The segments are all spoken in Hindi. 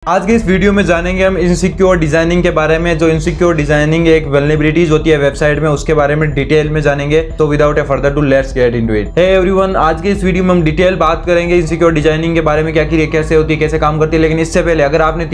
आज के इस वीडियो में जानेंगे हम इनसिक्योर डिजाइनिंग के बारे में। जो इनसिक्योर डिजाइनिंग एक वल्नरेबिलिटीज होती है वेबसाइट में, उसके बारे में डिटेल में जानेंगे। तो without a further do let's get into it. Hey everyone, आज के इस वीडियो में हम डिटेल बात करेंगे इनसिक्योर डिजाइनिंग के बारे में, क्या कैसे होती है, कैसे काम करती है। लेकिन इससे पहले अगर आपने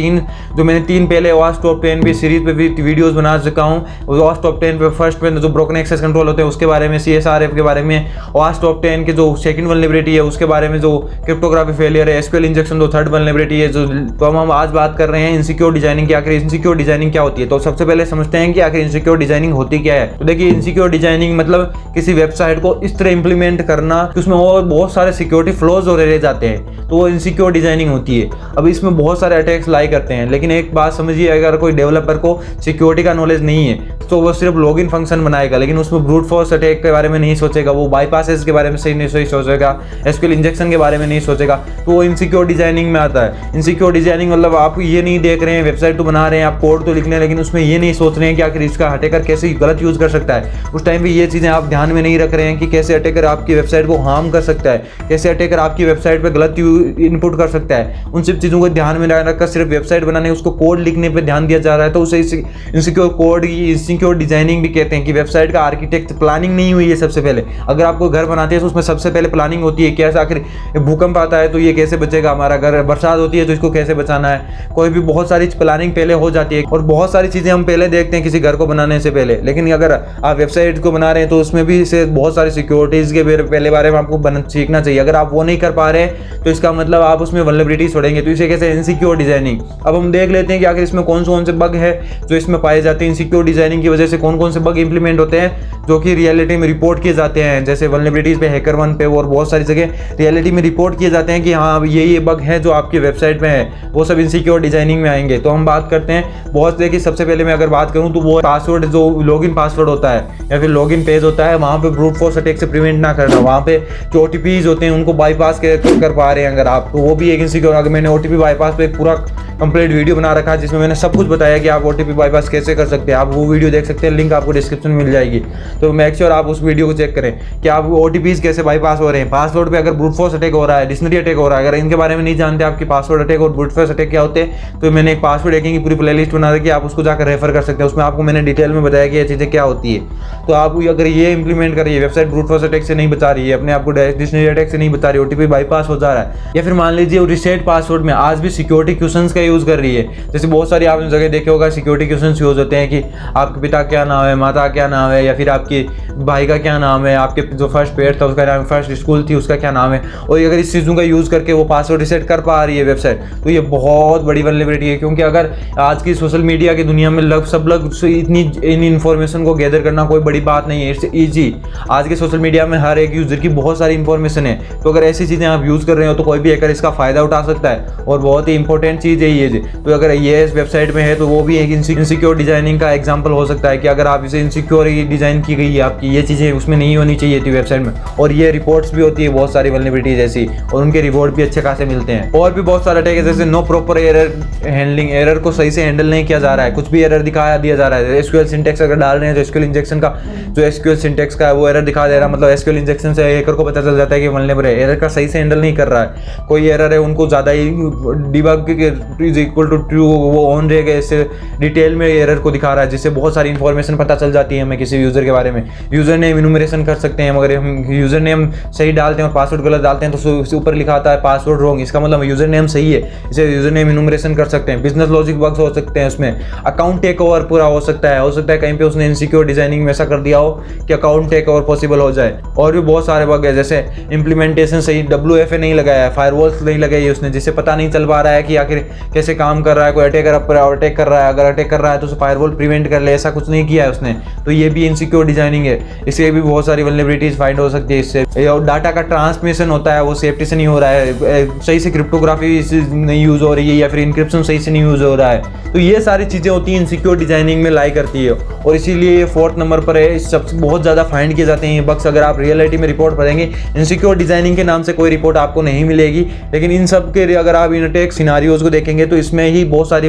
मैंने तीन पहले OWASP टॉप 10 भी सीरीज पे भी वीडियोस बना चुका हूँ। OWASP टॉप 10 पे फर्स्ट पे जो ब्रोकन एक्सेस कंट्रोल होते हैं उसके बारे में, CSRF के बारे में, OWASP टॉप 10 के जो सेकंड वल्नरेबिलिटी है उसके बारे में, जो क्रिप्टोग्राफी फेलियर है, SQL इंजेक्शन जो थर्ड वल्नरेबिलिटी है, जो तो हम आज बात कर रहे हैं इनसिक्योर डिजाइनिंग की। आखिर इनसिक्योर डिजाइनिंग क्या होती है, तो सबसे पहले समझते हैं कि आखिर इनसिक्योर डिजाइनिंग होती क्या है। तो देखिए, इनसिक्योर डिजाइनिंग मतलब किसी वेबसाइट को इस तरह इंप्लीमेंट करना कि उसमें और बहुत सारे सिक्योरिटी फ्लॉज और रह जाते हैं, तो वो इनसिक्योर डिजाइनिंग होती है। अब इसमें बहुत सारे अटैक्स लाई करते हैं, लेकिन एक बात समझिए, अगर कोई डेवलपर को सिक्योरिटी का नॉलेज नहीं है तो वो सिर्फ लॉगिन फंक्शन बनाएगा, लेकिन उसमें ब्रूट फोर्स अटैक के बारे में नहीं सोचेगा, वो बाईपासेस के बारे में सही नहीं सोचेगा, SQL इंजेक्शन के बारे में नहीं सोचेगा, तो वो इनसिक्योर डिजाइनिंग में आता है। इनसिक्योर डिजाइनिंग मतलब आप ये नहीं देख रहे हैं, वेबसाइट तो बना रहे हैं, आप कोड तो लिख रहे हैं, लेकिन उसमें ये नहीं सोच रहे हैं कि आखिर इसका अटैकर कैसे गलत यूज कर सकता है। उस टाइम पे ये चीजें आप ध्यान में नहीं रख रहे हैं कि कैसे अटैकर आपकी वेबसाइट को हार्म कर सकता है, कैसे अटैकर आपकी वेबसाइट पर गलत इनपुट कर सकता है। उन सब चीजों को ध्यान में रखकर सिर्फ वेबसाइट बनाने, उसको कोड लिखने पर ध्यान दिया जा रहा है, तो उसे इनसिक्योर कोड की इनसिक्योर डिजाइनिंग भी कहते हैं कि वेबसाइट का आर्किटेक्ट प्लानिंग नहीं हुई है। सबसे पहले अगर आपको घर बनाते हैं तो उसमें सबसे पहले प्लानिंग होती है, कैसे आखिर भूकंप आता है तो ये कैसे बचेगा हमारा घर, बरसात होती है तो इसको कैसे बचाना है, कोई भी बहुत सारी प्लानिंग पहले हो जाती है और बहुत सारी चीजें हम पहले देखते हैं किसी घर को बनाने से पहले। लेकिन अगर आप वेबसाइट को बना रहे हैं तो उसमें भी से बहुत सारी सिक्योरिटीज के पहले बारे में आपको सीखना चाहिए। अगर आप वो नहीं कर पा रहे तो इसका मतलब आप उसमें वल्नरेबिलिटी छोड़ेंगे, तो इसे कैसे इनसिक्योर डिजाइनिंग। अब हम देख लेते हैं कि आखिर इसमें कौन से बग है जो इसमें पाए जाते हैं। इनसिक्योर डिजाइनिंग की वजह से कौन कौन से बग इंप्लीमेंट होते हैं जो कि रियलिटी में रिपोर्ट किए जाते हैं, जैसे वल्नरेबिलिटीज पे, हैकर1 पे और बहुत सारी जगह रियलिटी में रिपोर्ट किए जाते हैं कि हाँ ये बग है जो आपकी वेबसाइट में है, वो सब इनसिक्योर डिजाइनिंग में आएंगे। तो हम बात करते हैं बहुत से कि सबसे पहले मैं अगर बात करूं तो वो पासवर्ड, जो लॉगिन पासवर्ड होता है या फिर लॉगिन पेज होता है, वहां पे ब्रूट फोर्स अटैक से प्रिवेंट ना करना, वहां पे जो OTPs होते हैं उनको बाईपास कर पा रहे हैं अगर आप, तो वो भी एक इनसिक्योर। अगर मैंने OTP बाईपास पे पूरा कंप्लीट वीडियो बना रखा है जिसमें मैंने सब कुछ बताया कि आप OTP बाईपास कैसे कर सकते हैं, आप वो वीडियो देख सकते हैं, लिंक आपको डिस्क्रिप्शन में मिल जाएगी। तो मेक श्योर आप उस वीडियो को चेक करें कि आप OTPs कैसे बाईपास हो रहे हैं। पासवर्ड पे अगर ब्रूट फोर्स अटैक हो रहा है, डिक्शनरी अटैक हो रहा है, अगर इनके बारे में नहीं जानते आपकी पासवर्ड अटैक और ब्रूट फोर्स अटैक क्या होते हैं, तो मैंने एक पासवर्ड हैकिंग की पूरी प्लेलिस्ट बना रखी है, आप उसको जाकर रेफर कर सकते हैं। उसमें आपको मैंने डिटेल में बताया कि ये चीज़ें क्या होती है। तो आप अगर ये इंप्लीमेंट करिए, वेबसाइट ब्रूट फोर्स अटैक से नहीं बचा रही है, अपने आपको डिक्शनरी अटैक से नहीं बचा रही, OTP बाईपास हो जा रहा है, या फिर मान लीजिए रीसेट पासवर्ड में आज भी सिक्योरिटी क्वेश्चंस का यूज कर रही है। जैसे बहुत सारी आपने जगह देखे होगा सिक्योरिटी क्वेश्चंस यूज होते हैं कि आपके पिता क्या नाम है, माता क्या नाम है, या फिर आपके भाई का क्या नाम है, आपके जो फर्स्ट पेयर था उसका नाम, फर्स्ट स्कूल थी उसका क्या नाम है। और अगर इस चीज़ों का यूज करके वो पासवर्ड रीसेट कर पा रही है वेबसाइट, तो ये बहुत बड़ी वल्नरेबिलिटी है। क्योंकि अगर आज की सोशल मीडिया की दुनिया में सब लोग इतनी इन इन्फॉर्मेशन को गैदर करना कोई बड़ी बात नहीं है, इट्स ईजी। आज के सोशल मीडिया में हर एक यूजर की बहुत सारी इंफॉर्मेशन है, तो अगर ऐसी चीज़ें आप यूज़ कर रहे हो तो कोई भी हैकर इसका फ़ायदा उठा सकता है। और बहुत ही इंपॉर्टेंट चीज़ है ये। तो अगर ये इस वेबसाइट में है तो वो भी एक इनसिक्योर डिजाइनिंग का एग्जाम्पल हो सकता है कि अगर आप इसे इनसिक्योर डिजाइन की गई है आपकी, ये चीज़ें उसमें नहीं होनी चाहिए थी वेबसाइट में। और ये रिपोर्ट्स भी होती है बहुत सारी वल्नरेबिलिटीज ऐसी, और उनके रिवॉर्ड भी अच्छे खासे मिलते हैं। और भी बहुत सारे अटैक है, जैसे no proper error handling, error को सही से हैंडल नहीं किया जा रहा है, कुछ भी एरर दिया जा रहा है। SQL सिंटेक्स अगर डाल रहे हैं तो SQL इंजेक्शन का जो SQL सिंटेक्स का है वो एरर दिखा दे रहा है, मतलब SQL इंजेक्शन से हैकर को पता चल जाता है कि वल्नरेबल है, एरर का सही से हैंडल नहीं कर रहा है। कोई एरर है उनको ज़्यादा ही debug is equal to true वो ऑन रहेगा, इससे डिटेल में एरर को दिखा रहा है, जिससे बहुत सारी इंफॉर्मेशन पता चल जाती है हमें किसी यूज़र के बारे में। यूज़र नेम इनुमरेशन कर सकते हैं, मगर हम यूज़र नेम सही डालते हैं और पासवर्ड गलत डालते हैं तो ऊपर लिखा आता है पासवर्ड रॉन्ग, इसका मतलब यूज़र नेम सही है, इसे यूज़र नेम इनुमरेशन कर सकते हैं। बिजनेस लॉजिक बग्स हो सकते हैं उसमें, अकाउंट टेक ओवर पूरा हो सकता है कहीं पे उसने इनसिक्योर डिजाइनिंग में ऐसा कर दिया हो कि अकाउंट टेक ओवर पॉसिबल हो जाए। और भी बहुत सारे बग है, जैसे इंप्लीमेंटेशन सही WFA नहीं लगाया है, फायरवॉल्स नहीं लगाई उसने, जिससे पता नहीं चल पा रहा है कि आखिर कैसे काम कर रहा है। कोई अटैक कर रहा है, अगर अटैक कर रहा है तो उसे फायरवॉल प्रिवेंट कर ले, ऐसा कुछ नहीं किया है उसने, तो ये भी इनसिक्योर डिजाइनिंग है। इससे भी बहुत सारी वल्नरेबिलिटीज फाइंड हो सकती है इससे। और डाटा का ट्रांसमिशन होता है वो सेफ्टी से नहीं हो रहा है, सही से क्रिप्टोग्राफी नहीं यूज हो रही है, या फिर इंक्रिप्शन सही से नहीं यूज हो रहा है, तो ये सारी चीजें होती हैं इनसिक्योर डिजाइनिंग में लाई करती है। और इसीलिए ये 4th नंबर पर है, सबसे बहुत ज़्यादा फाइंड किए जाते हैं ये बग्स। अगर आप रियलिटी में रिपोर्ट पढ़ेंगे, इनसिक्योर डिजाइनिंग के नाम से कोई रिपोर्ट आपको नहीं मिलेगी, लेकिन इन सब के अगर आप इन अटैक सिनारियोज को देखेंगे तो इसमें ही बहुत सारी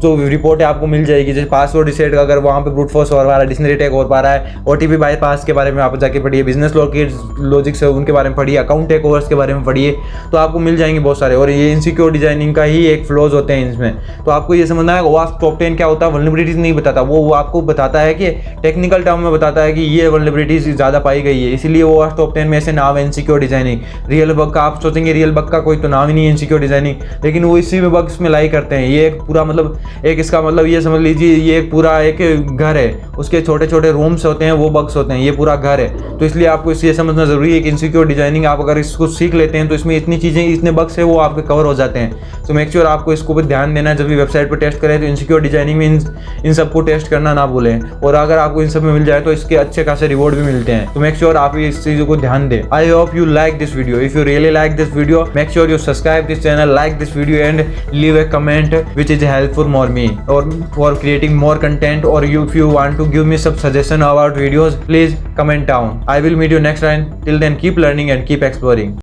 जो रिपोर्ट है आपको मिल जाएगी। जैसे पासवर्ड रीसेट, अगर वहाँ पे ब्रूट फोर्स हो रहा है, डिक्शनरी अटैक हो पा रहा है, OTP बाईपास के बारे में आप जाके पढ़िए, बिजनेस लॉजिक्स है उनके बारे में पढ़िए, अकाउंट टेकओवर्स के बारे में पढ़िए, तो आपको मिल जाएंगे बहुत सारे। और ये इनसिक्योर डिजाइनिंग का ही एक फ्लॉज होते हैं इसमें। तो आपको ये समझना है वास्प टॉप 10 क्या होता है। वल्नरेबिलिटीज नहीं बताता, वो आपको बताता है कि टेक्निकल टर्म में बताता है कि ये वल्नरेबिलिटीज ज़्यादा पाई गई है, इसीलिए वो वास्प टॉप 10 में ऐसे नाम है इनसिक्योर डिजाइनिंग। रियल बग का आप सोचेंगे रियल बग का कोई तो नाम ही नहीं है इनसिक्योर डिजाइनिंग, लेकिन वो इसी में बग्स में लाई करते हैं। ये एक पूरा मतलब एक इसका मतलब ये समझ लीजिए ये एक पूरा एक घर है, उसके छोटे छोटे रूम्स होते हैं, वो बग्स होते हैं, ये पूरा घर है। तो इसलिए आपको ये समझना जरूरी है कि इनसिक्योर डिजाइनिंग आप अगर इसको सीख लेते हैं तो इसमें इतनी चीज़ें इतने बग्स है वो आपके कवर हो जाते हैं। तो मेक श्योर आपको इसको भी ध्यान देना है जब भी वेबसाइट पर टेस्ट करें तो इनसिक्योर डिजाइनिंग में इन सबको टेस्ट करना ना भूलें। और अगर आपको इन सब में मिल जाए तो इसके अच्छे खासे रिवॉर्ड भी मिलते हैं। तो मेक श्योर आप इस चीज़ों को ध्यान दें। I hope you like this video. If you really like this video, make sure you subscribe this channel, like this video and leave a comment which is helpful for me or for creating more content, or if you want to give me some suggestion about videos, please comment down. I will meet you next time. Till then, keep learning and keep exploring.